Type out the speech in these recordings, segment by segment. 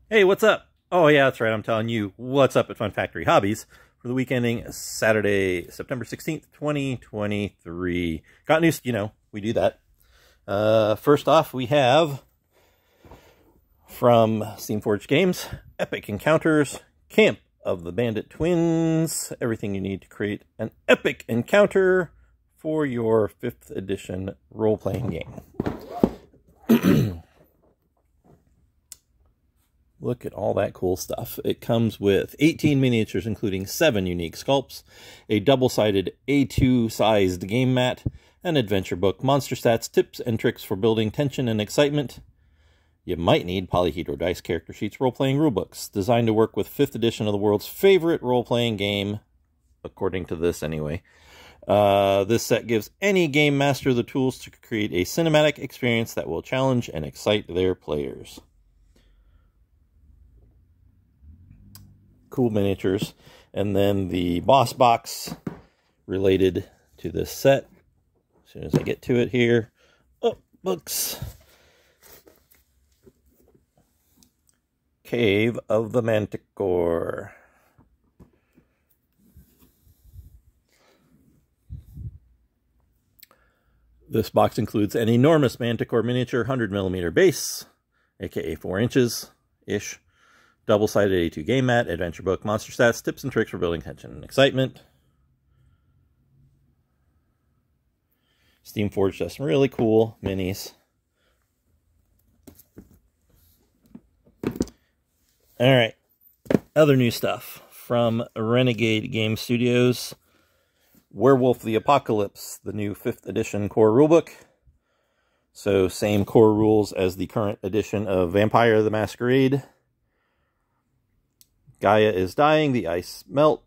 Hey, what's up? Oh yeah, that's right, I'm telling you what's up at Fun Factory Hobbies for the week ending Saturday, September 16th, 2023. Got news, we do that. First off, we have from Steamforged Games, Epic Encounters, Camp of the Bandit Twins, everything you need to create an epic encounter for your 5th edition role-playing game. Look at all that cool stuff. It comes with 18 miniatures, including 7 unique sculpts, a double-sided A2-sized game mat, an adventure book, monster stats, tips and tricks for building tension and excitement. You might need polyhedral dice, character sheets, role-playing rulebooks, designed to work with 5th edition of the world's favorite role-playing game, according to this anyway. This set gives any game master the tools to create a cinematic experience that will challenge and excite their players. Cool miniatures. And then the boss box related to this set. As soon as I get to it here. Oh, books. Cave of the Manticore. This box includes an enormous Manticore miniature 100mm base, aka 4 inches-ish. Double-sided A2 game mat, adventure book, monster stats, tips and tricks for building tension and excitement. Steamforged does some really cool minis. Alright, other new stuff from Renegade Game Studios. Werewolf the Apocalypse, the new 5th edition core rulebook. So same core rules as the current edition of Vampire the Masquerade. Gaia is dying, the ice melt,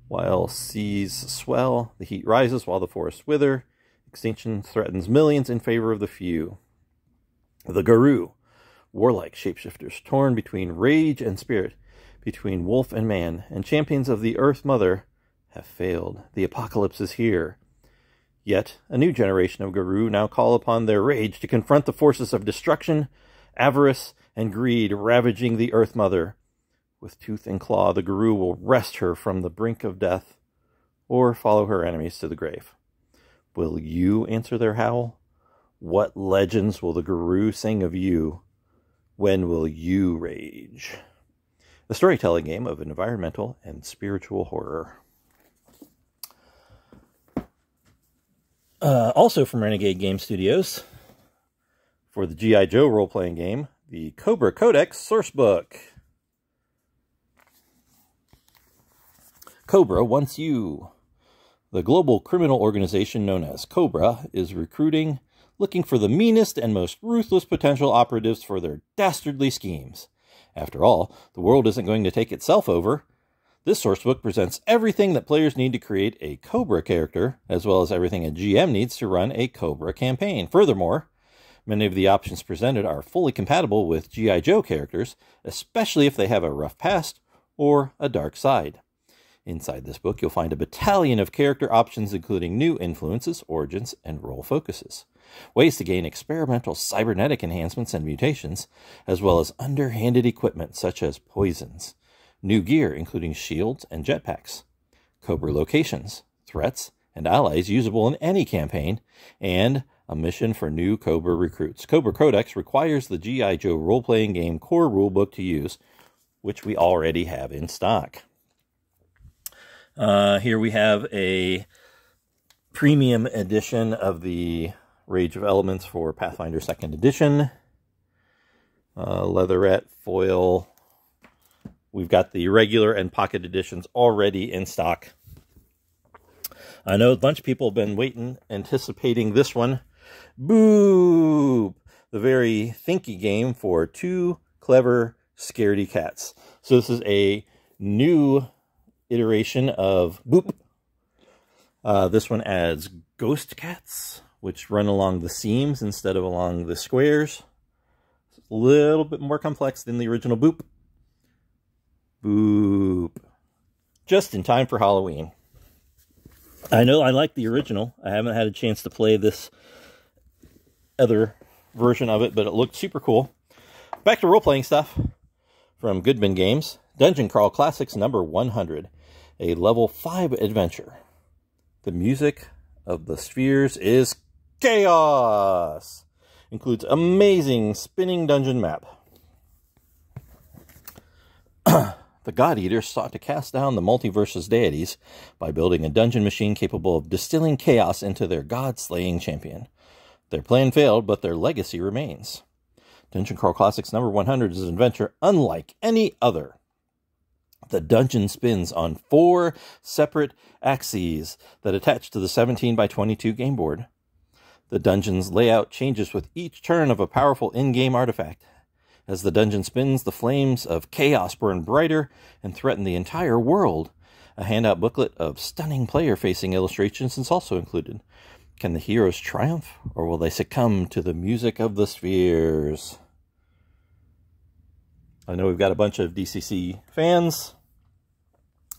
while seas swell, the heat rises while the forests wither, extinction threatens millions in favor of the few. The Garou, warlike shapeshifters, torn between rage and spirit, between wolf and man, and champions of the Earth Mother have failed. The apocalypse is here. Yet, a new generation of Garou now call upon their rage to confront the forces of destruction, avarice, and greed ravaging the Earth Mother. With tooth and claw, the Garou will wrest her from the brink of death, or follow her enemies to the grave. Will you answer their howl? What legends will the Garou sing of you? When will you rage? The storytelling game of environmental and spiritual horror. Also from Renegade Game Studios, for the G.I. Joe role-playing game, the Cobra Codex Sourcebook. Cobra wants you. The global criminal organization known as Cobra is recruiting, looking for the meanest and most ruthless potential operatives for their dastardly schemes. After all, the world isn't going to take itself over. This sourcebook presents everything that players need to create a Cobra character, as well as everything a GM needs to run a Cobra campaign. Furthermore, many of the options presented are fully compatible with G.I. Joe characters, especially if they have a rough past or a dark side. Inside this book, you'll find a battalion of character options, including new influences, origins, and role focuses. Ways to gain experimental cybernetic enhancements and mutations, as well as underhanded equipment such as poisons. New gear, including shields and jetpacks. Cobra locations, threats, and allies usable in any campaign, and a mission for new Cobra recruits. Cobra Codex requires the G.I. Joe role-playing game core rulebook to use, which we already have in stock. Here we have a premium edition of the Rage of Elements for Pathfinder 2nd Edition. Leatherette foil. We've got the regular and pocket editions already in stock. I know a bunch of people have been waiting, anticipating this one. Boop! The very thinky game for 2 clever scaredy cats. So this is a new iteration of Boop. This one adds ghost cats, which run along the seams instead of along the squares. It's a little bit more complex than the original Boop. Boop. Just in time for Halloween. I know I like the original. I haven't had a chance to play this other version of it, but it looked super cool. Back to role-playing stuff. From Goodman Games, Dungeon Crawl Classics number 100, a level 5 adventure. The music of the spheres is chaos. Includes amazing spinning dungeon map. The God Eaters sought to cast down the multiverse's deities by building a dungeon machine capable of distilling chaos into their god-slaying champion. Their plan failed, but their legacy remains. Dungeon Crawl Classics number 100 is an adventure unlike any other. The dungeon spins on 4 separate axes that attach to the 17 by 22 game board. The dungeon's layout changes with each turn of a powerful in-game artifact. As the dungeon spins, the flames of chaos burn brighter and threaten the entire world. A handout booklet of stunning player-facing illustrations is also included. Can the heroes triumph, or will they succumb to the music of the spheres? I know we've got a bunch of DCC fans,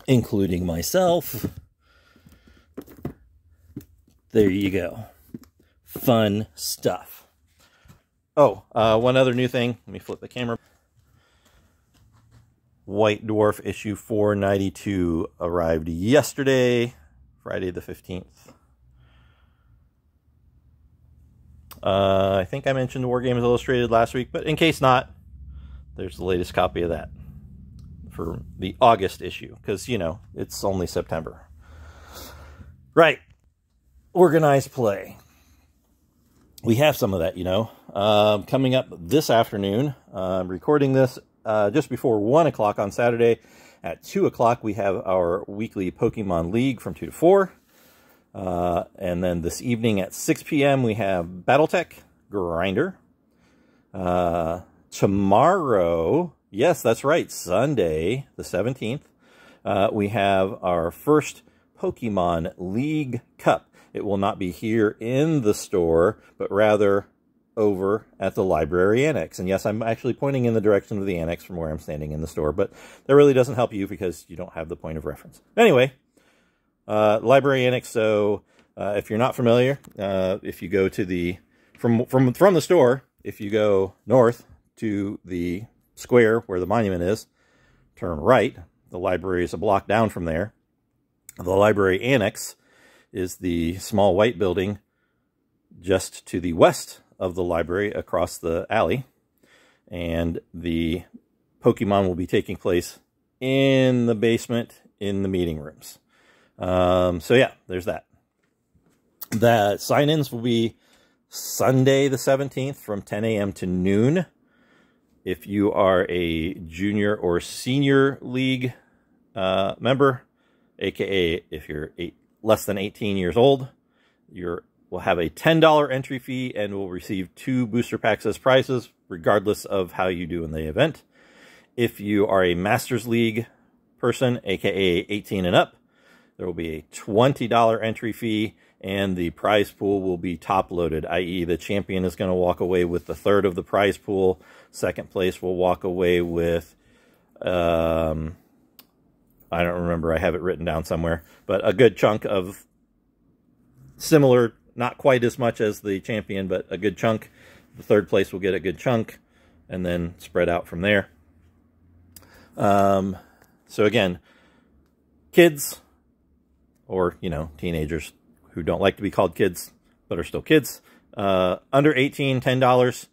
including myself. There you go. Fun stuff. Oh, one other new thing. Let me flip the camera. White Dwarf issue 492 arrived yesterday, Friday the 15th. I think I mentioned War Games Illustrated last week, but in case not, there's the latest copy of that for the August issue, because, you know, it's only September. Right. Organized play. We have some of that, you know. Coming up this afternoon, I'm recording this just before 1 o'clock on Saturday. At 2 o'clock, we have our weekly Pokemon League from 2 to 4. And then this evening at 6 p.m., we have Battletech Grinder. Tomorrow, yes, that's right, Sunday, the 17th, we have our first Pokemon League Cup. It will not be here in the store, but rather over at the library annex. And yes, I'm actually pointing in the direction of the annex from where I'm standing in the store, but that really doesn't help you because you don't have the point of reference. Anyway, library annex. So if you're not familiar, if you go to the from the store, if you go north to the square where the monument is, turn right. The library is a block down from there. The library annex is the small white building just to the west of the library across the alley. And the Pokemon will be taking place in the basement in the meeting rooms. So yeah, there's that. The sign-ins will be Sunday the 17th from 10 a.m. to noon. If you are a junior or senior league member, aka if you're less than 18 years old, will have a $10 entry fee and will receive 2 booster packs as prizes, regardless of how you do in the event. If you are a Masters League person, aka 18 and up, there will be a $20 entry fee, and the prize pool will be top-loaded, i.e. the champion is going to walk away with the third of the prize pool. Second place will walk away with, I don't remember, I have it written down somewhere, but a good chunk of similar, not quite as much as the champion, but a good chunk. The third place will get a good chunk, and then spread out from there. So again, kids, or, you know, teenagers who don't like to be called kids, but are still kids, under 18, $10,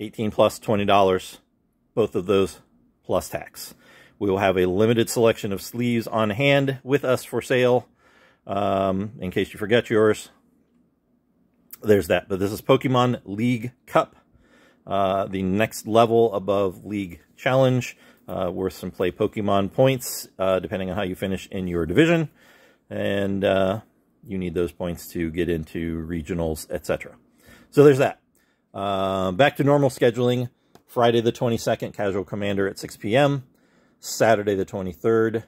18 plus, $20, both of those plus tax. We will have a limited selection of sleeves on hand with us for sale, in case you forget yours. There's that. But this is Pokemon League Cup, the next level above League Challenge, worth some play Pokemon points, depending on how you finish in your division. And you need those points to get into regionals, etc. So there's that. Back to normal scheduling. Friday the 22nd, Casual Commander at 6 p.m. Saturday the 23rd,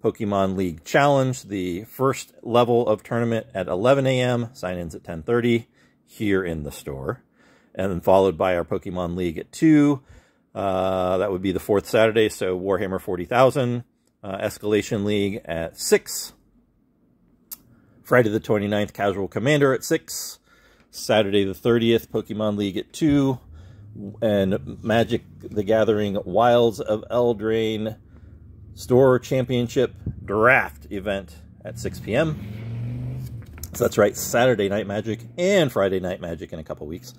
Pokemon League Challenge, the first level of tournament at 11 a.m. Sign-ins at 10:30 here in the store. And then followed by our Pokemon League at 2. That would be the 4th Saturday, so Warhammer 40,000. Escalation League at 6. Friday the 29th, Casual Commander at 6. Saturday the 30th, Pokemon League at 2. and Magic the Gathering Wilds of Eldraine Store Championship Draft event at 6 p.m. So that's right, Saturday Night Magic and Friday Night Magic in a couple weeks.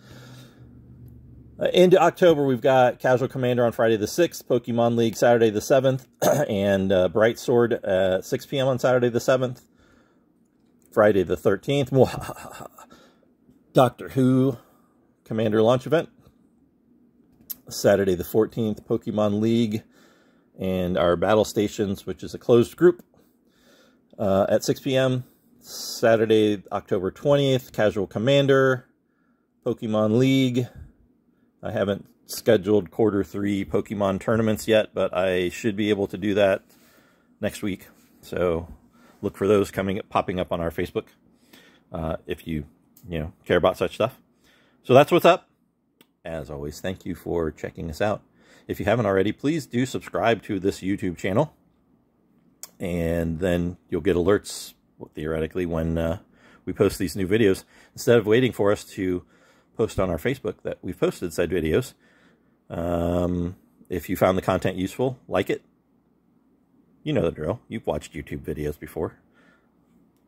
Into October, we've got Casual Commander on Friday the 6th, Pokemon League Saturday the 7th, and Bright Sword at 6 p.m. on Saturday the 7th. Friday the 13th, Doctor Who Commander launch event. Saturday the 14th, Pokemon League and our Battle Stations, which is a closed group, at 6 p.m. Saturday, October 20th, Casual Commander, Pokemon League. I haven't scheduled Q3 Pokemon tournaments yet, but I should be able to do that next week. So look for those popping up on our Facebook if you care about such stuff. So that's what's up. As always, thank you for checking us out. If you haven't already, please do subscribe to this YouTube channel, and then you'll get alerts theoretically when we post these new videos, instead of waiting for us to post on our Facebook that we've posted said videos. If you found the content useful, like it. You know the drill. You've watched YouTube videos before.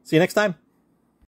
See you next time.